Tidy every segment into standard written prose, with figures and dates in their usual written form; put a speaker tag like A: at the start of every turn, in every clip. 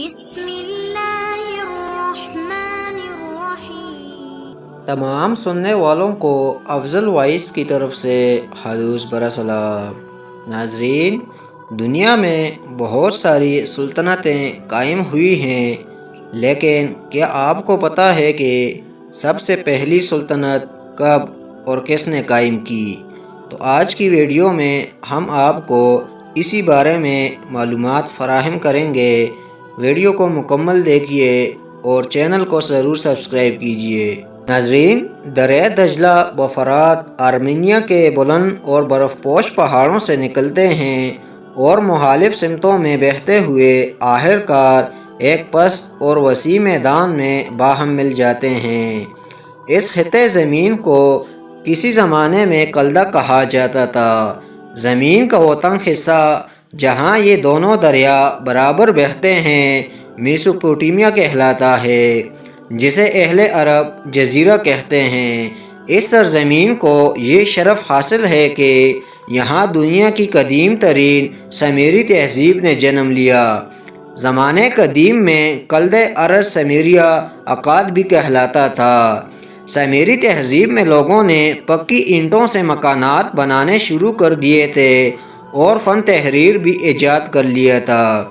A: بسم اللہ الرحمن الرحیم۔
B: تمام سننے والوں کو افضل وائس کی طرف سے خلوص برا سلام۔ ناظرین، دنیا میں بہت ساری سلطنتیں قائم ہوئی ہیں، لیکن کیا آپ کو پتہ ہے کہ سب سے پہلی سلطنت کب اور کس نے قائم کی؟ تو آج کی ویڈیو میں ہم آپ کو اسی بارے میں معلومات فراہم کریں گے۔ ویڈیو کو مکمل دیکھیے اور چینل کو ضرور سبسکرائب کیجیے۔ ناظرین، دریائے دجلہ و فرات آرمینیا کے بلند اور برف پوش پہاڑوں سے نکلتے ہیں اور مخالف سمتوں میں بہتے ہوئے آخر کار ایک پست اور وسیع میدان میں باہم مل جاتے ہیں۔ اس خطے زمین کو کسی زمانے میں کلدہ کہا جاتا تھا۔ زمین کا وہ تنگ حصہ جہاں یہ دونوں دریا برابر بہتے ہیں میسوپوٹیمیا کہلاتا ہے، جسے اہل عرب جزیرہ کہتے ہیں۔ اس سرزمین کو یہ شرف حاصل ہے کہ یہاں دنیا کی قدیم ترین سمیری تہذیب نے جنم لیا۔ زمانے قدیم میں کلدہ ارض سمیریا اکاد بھی کہلاتا تھا۔ سمیری تہذیب میں لوگوں نے پکی اینٹوں سے مکانات بنانے شروع کر دیے تھے اور فن تحریر بھی ایجاد کر لیا تھا۔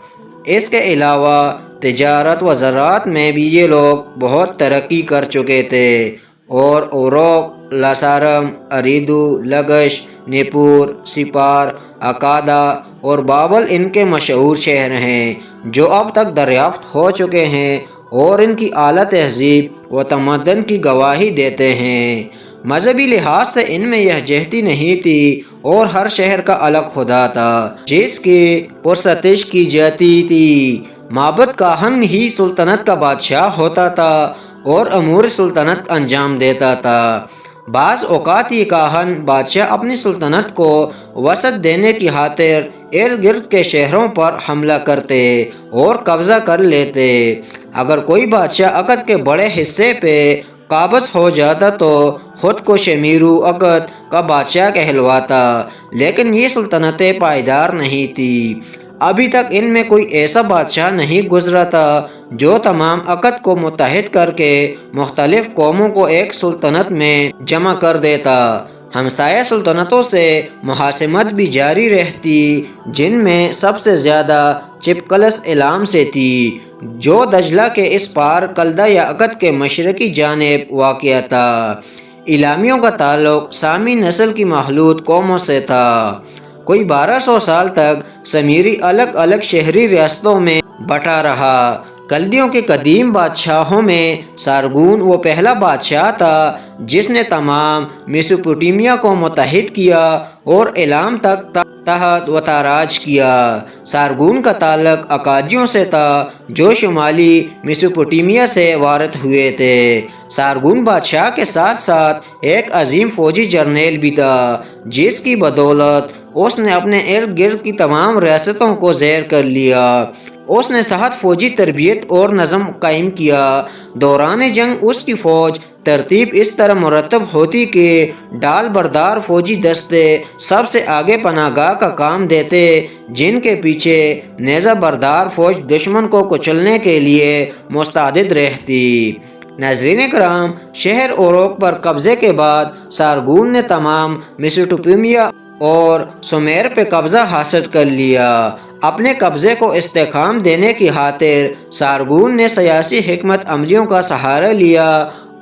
B: اس کے علاوہ تجارت و زراعت میں بھی یہ لوگ بہت ترقی کر چکے تھے اور اوروک، لاسارم، اریدو، لگش، نیپور، سپار، اکادا اور بابل ان کے مشہور شہر ہیں جو اب تک دریافت ہو چکے ہیں اور ان کی اعلیٰ تہذیب و تمدن کی گواہی دیتے ہیں۔ مذہبی لحاظ سے ان میں یکجہتی نہیں تھی اور ہر شہر کا الگ خدا تھا جس کی پرستش کی جاتی تھی۔ معبد کاہن ہی سلطنت کا بادشاہ ہوتا تھا اور امور سلطنت انجام دیتا تھا۔ بعض اوقات یہ کاہن بادشاہ اپنی سلطنت کو وسعت دینے کی خاطر ارد گرد کے شہروں پر حملہ کرتے اور قبضہ کر لیتے۔ اگر کوئی بادشاہ عقد کے بڑے حصے پہ قابض ہو جاتا تو خود کو شمیرو عقد کا بادشاہ کہلواتا، لیکن یہ سلطنتیں پائیدار نہیں تھی۔ ابھی تک ان میں کوئی ایسا بادشاہ نہیں گزرا تھا جو تمام عقد کو متحد کر کے مختلف قوموں کو ایک سلطنت میں جمع کر دیتا۔ ہمسایہ سلطنتوں سے محاسمت بھی جاری رہتی، جن میں سب سے زیادہ چپکلس ایلام سے تھی، جو دجلہ کے اس پار کلدہ یا عقد کے مشرقی جانب واقع تھا۔ ایلامیوں کا تعلق سامی نسل کی مخلوط قوموں سے تھا۔ کوئی 1200 سال تک سمیری الگ الگ شہری ریاستوں میں بٹا رہا۔ کلدیوں کے قدیم بادشاہوں میں سارگون وہ پہلا بادشاہ تھا جس نے تمام میسوپوٹیمیا کو متحد کیا اور ایلام تک تحت و تاراج کیا۔ سارگون کا تعلق اکادیوں سے تھا جو شمالی میسوپوٹیمیا سے وارد ہوئے تھے۔ سارگون بادشاہ کے ساتھ ساتھ ایک عظیم فوجی جرنیل بھی تھا جس کی بدولت اس نے اپنے ارد گرد کی تمام ریاستوں کو زیر کر لیا۔ اس نے سخت فوجی تربیت اور نظم قائم کیا۔ دوران جنگ اس کی فوج ترتیب اس طرح مرتب ہوتی کہ ڈال بردار فوجی دستے سب سے آگے پناہ گاہ کا کام دیتے، جن کے پیچھے نیزہ بردار فوج دشمن کو کچلنے کے لیے مستعد رہتی۔ ناظرین کرام، شہر اوروک پر قبضے کے بعد سارگون نے تمام میسوپوٹیمیا اور سومیر پہ قبضہ حاصل کر لیا۔ اپنے قبضے کو استحکام دینے کی خاطر سارگون نے سیاسی حکمت عملیوں کا سہارا لیا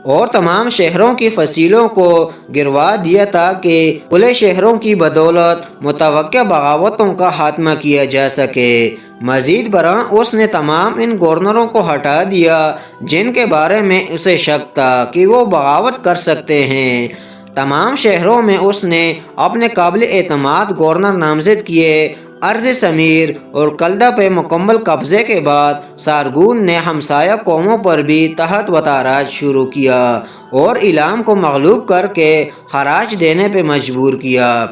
B: اور تمام شہروں کی فصیلوں کو گروا دیا تاکہ کھلے شہروں کی بدولت متوقع بغاوتوں کا خاتمہ کیا جا سکے۔ مزید برآں اس نے تمام ان گورنروں کو ہٹا دیا جن کے بارے میں اسے شک تھا کہ وہ بغاوت کر سکتے ہیں۔ تمام شہروں میں اس نے اپنے قابل اعتماد گورنر نامزد کیے۔ ارض سمیر اور کلدہ پہ مکمل قبضے کے بعد سارگون نے ہمسایہ قوموں پر بھی تحت و تاراج شروع کیا اور ایلام کو مغلوب کر کے خراج دینے پہ مجبور کیا۔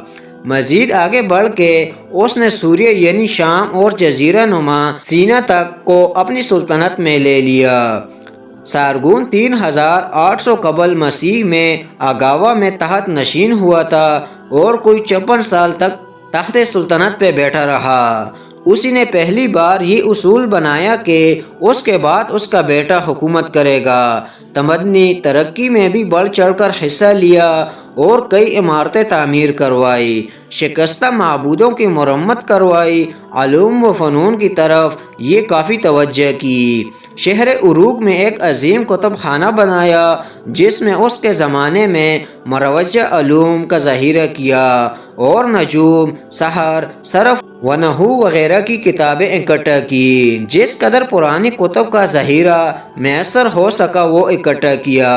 B: مزید آگے بڑھ کے اس نے سوریہ یعنی شام اور جزیرہ نما سینا تک کو اپنی سلطنت میں لے لیا۔ سارگون 3800 قبل مسیح میں آگاوا میں تحت نشین ہوا تھا اور کوئی 56 سال تک تخت سلطنت پہ بیٹھا رہا۔ اسی نے پہلی بار یہ اصول بنایا کہ اس کے بعد اس کا بیٹا حکومت کرے گا۔ تمدنی ترقی میں بھی بڑھ چڑھ کر حصہ لیا اور کئی عمارتیں تعمیر کروائی، شکستہ معبودوں کی مرمت کروائی، علوم و فنون کی طرف یہ کافی توجہ کی۔ شہر عروق میں ایک عظیم کتب خانہ بنایا جس میں اس کے زمانے میں مروجہ علوم کا ذخیرہ کیا اور نجوم، سحر، صرف و نحو وغیرہ کی کتابیں اکٹھا کی۔ جس قدر پرانی کتب کا ذخیرہ میسر ہو سکا وہ اکٹھا کیا۔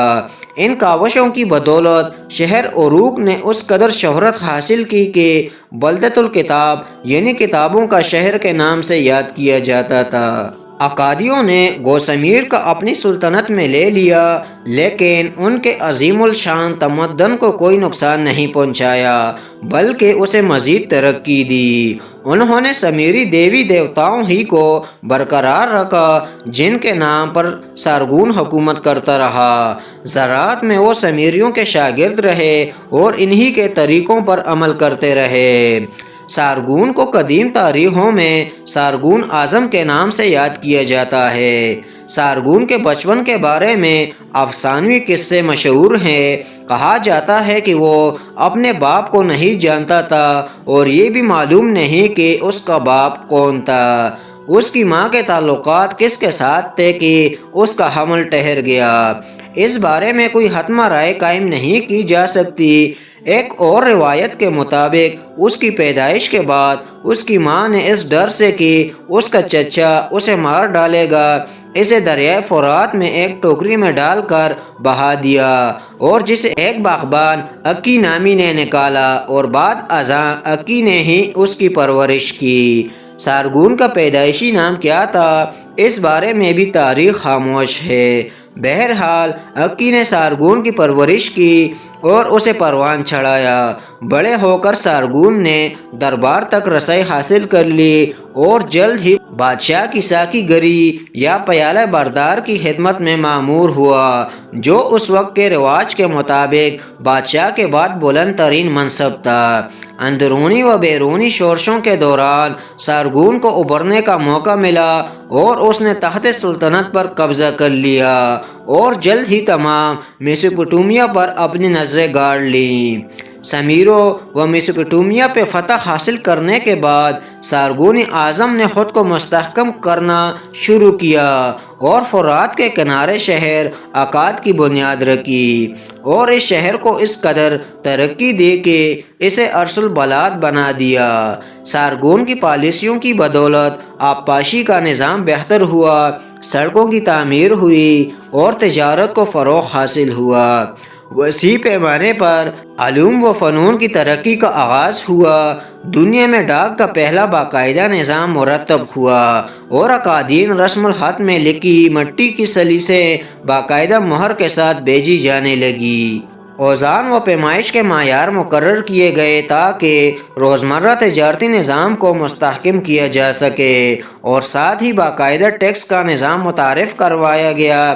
B: ان کاوشوں کی بدولت شہر عروق نے اس قدر شہرت حاصل کی کہ بلدۃ الکتاب یعنی کتابوں کا شہر کے نام سے یاد کیا جاتا تھا۔ اکادیوں نے گوسمیر کا اپنی سلطنت میں لے لیا لیکن ان کے عظیم الشان تمدن کو کوئی نقصان نہیں پہنچایا بلکہ اسے مزید ترقی دی۔ انہوں نے سمیری دیوی دیوتاؤں ہی کو برقرار رکھا جن کے نام پر سارگون حکومت کرتا رہا۔ زراعت میں وہ سمیریوں کے شاگرد رہے اور انہی کے طریقوں پر عمل کرتے رہے۔ سارگون کو قدیم تاریخوں میں سارگون اعظم کے نام سے یاد کیا جاتا ہے۔ سارگون کے بچپن کے بارے میں افسانوی قصے مشہور ہیں۔ کہا جاتا ہے کہ وہ اپنے باپ کو نہیں جانتا تھا اور یہ بھی معلوم نہیں کہ اس کا باپ کون تھا۔ اس کی ماں کے تعلقات کس کے ساتھ تھے کہ اس کا حمل ٹھہر گیا، اس بارے میں کوئی حتمی رائے قائم نہیں کی جا سکتی۔ ایک اور روایت کے مطابق اس کی پیدائش کے بعد اس کی ماں نے اس ڈر سے کہ اس کا چچا اسے مار ڈالے گا اسے دریائے فرات میں ایک ٹوکری میں ڈال کر بہا دیا اور جسے ایک باغبان اکی نامی نے نکالا اور بعد ازاں اکی نے ہی اس کی پرورش کی۔ سارگون کا پیدائشی نام کیا تھا اس بارے میں بھی تاریخ خاموش ہے۔ بہرحال اکی نے سارگون کی پرورش کی اور اسے پروان چڑھایا۔ بڑے ہو کر سارگون نے دربار تک رسائی حاصل کر لی اور جلد ہی بادشاہ کی ساقی گری یا پیالہ بردار کی خدمت میں مامور ہوا جو اس وقت کے رواج کے مطابق بادشاہ کے بعد بلند ترین منصب تھا۔ اندرونی و بیرونی شورشوں کے دوران سارگون کو ابھرنے کا موقع ملا اور اس نے تخت سلطنت پر قبضہ کر لیا اور جلد ہی تمام میسوپوٹیمیا پر اپنی نظریں گاڑ لیں۔ سمیرو و میسوپوٹیمیا پہ فتح حاصل کرنے کے بعد سارگون اعظم نے خود کو مستحکم کرنا شروع کیا اور فرات کے کنارے شہر اکاد کی بنیاد رکھی اور اس شہر کو اس قدر ترقی دی کہ اسے ارس البلاد بنا دیا۔ سارگون کی پالیسیوں کی بدولت آبپاشی کا نظام بہتر ہوا، سڑکوں کی تعمیر ہوئی اور تجارت کو فروغ حاصل ہوا۔ وسیع پیمانے پر علوم و فنون کی ترقی کا آغاز ہوا۔ دنیا میں ڈاک کا پہلا باقاعدہ نظام مرتب ہوا اور اکادین رسم الخط میں لکھی مٹی کی سلیسیں باقاعدہ مہر کے ساتھ بھیجی جانے لگی۔ اوزان و پیمائش کے معیار مقرر کیے گئے تاکہ روزمرہ تجارتی نظام کو مستحکم کیا جا سکے اور ساتھ ہی باقاعدہ ٹیکس کا نظام متعارف کروایا گیا۔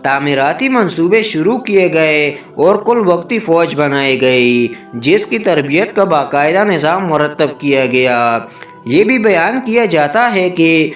B: تعمیراتی منصوبے شروع کیے گئے اور کل وقتی فوج بنائی گئی جس کی تربیت کا باقاعدہ نظام مرتب کیا گیا۔ یہ بھی بیان کیا جاتا ہے کہ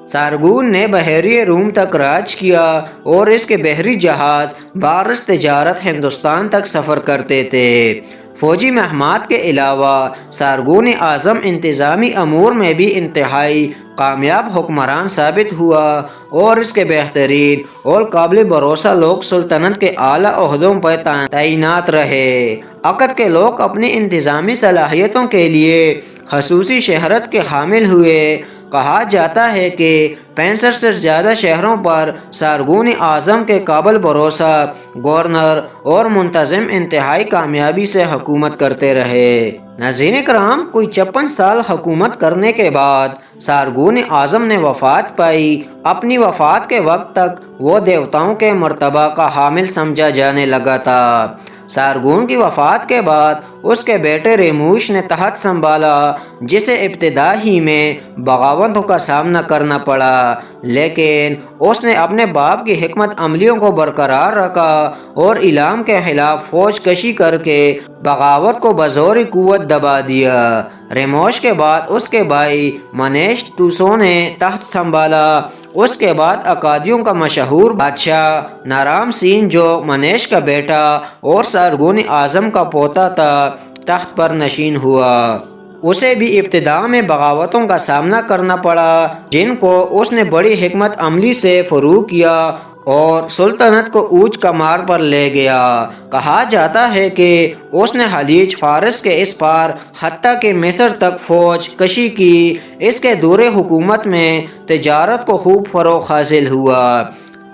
B: سارگون نے بحیرہ روم تک راج کیا اور اس کے بحری جہاز بارس تجارت ہندوستان تک سفر کرتے تھے۔ فوجی مہمات کے علاوہ سارگون اعظم انتظامی امور میں بھی انتہائی کامیاب حکمران ثابت ہوا اور اس کے بہترین اور قابل بھروسہ لوگ سلطنت کے اعلیٰ عہدوں پر تعینات رہے۔ اکد کے لوگ اپنی انتظامی صلاحیتوں کے لیے خصوصی شہرت کے حامل ہوئے۔ کہا جاتا ہے کہ 65 سے زیادہ شہروں پر سارگون اعظم کے قابل بھروسہ گورنر اور منتظم انتہائی کامیابی سے حکومت کرتے رہے۔ ناظرین کرام، کوئی 56 سال حکومت کرنے کے بعد سارگون اعظم نے وفات پائی۔ اپنی وفات کے وقت تک وہ دیوتاؤں کے مرتبہ کا حامل سمجھا جانے لگا تھا۔ سارگون کی وفات کے بعد اس کے بیٹے ریموش نے تحت سنبھالا، جسے ابتدا ہی میں بغاوتوں کا سامنا کرنا پڑا، لیکن اس نے اپنے باپ کی حکمت عملیوں کو برقرار رکھا اور ایلام کے خلاف فوج کشی کر کے بغاوت کو بزور قوت دبا دیا۔ ریموش کے بعد اس کے بھائی منیش توسو نے تخت سنبھالا۔ اس کے بعد اکادیوں کا مشہور بادشاہ نارام سین، جو منیش کا بیٹا اور سارگون اعظم کا پوتا تھا، تخت پر نشین ہوا۔ اسے بھی ابتدا میں بغاوتوں کا سامنا کرنا پڑا، جن کو اس نے بڑی حکمت عملی سے فروغ کیا اور سلطنت کو اونچ کمار پر لے گیا۔ کہا جاتا ہے کہ اس نے خلیج فارس کے اس پار حتیٰ کہ مصر تک فوج کشی کی۔ اس کے دور حکومت میں تجارت کو خوب فروغ حاصل ہوا۔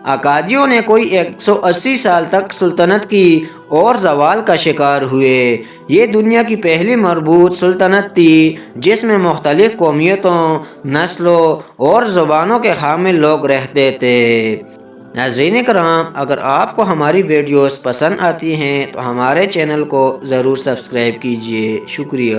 B: اکادیوں نے کوئی 180 سال تک سلطنت کی اور زوال کا شکار ہوئے۔ یہ دنیا کی پہلی مربوط سلطنت تھی جس میں مختلف قومیتوں، نسلوں اور زبانوں کے حامل لوگ رہتے تھے۔ ناظرین کرام، اگر آپ کو ہماری ویڈیوز پسند آتی ہیں تو ہمارے چینل کو ضرور سبسکرائب کیجیے۔ شکریہ۔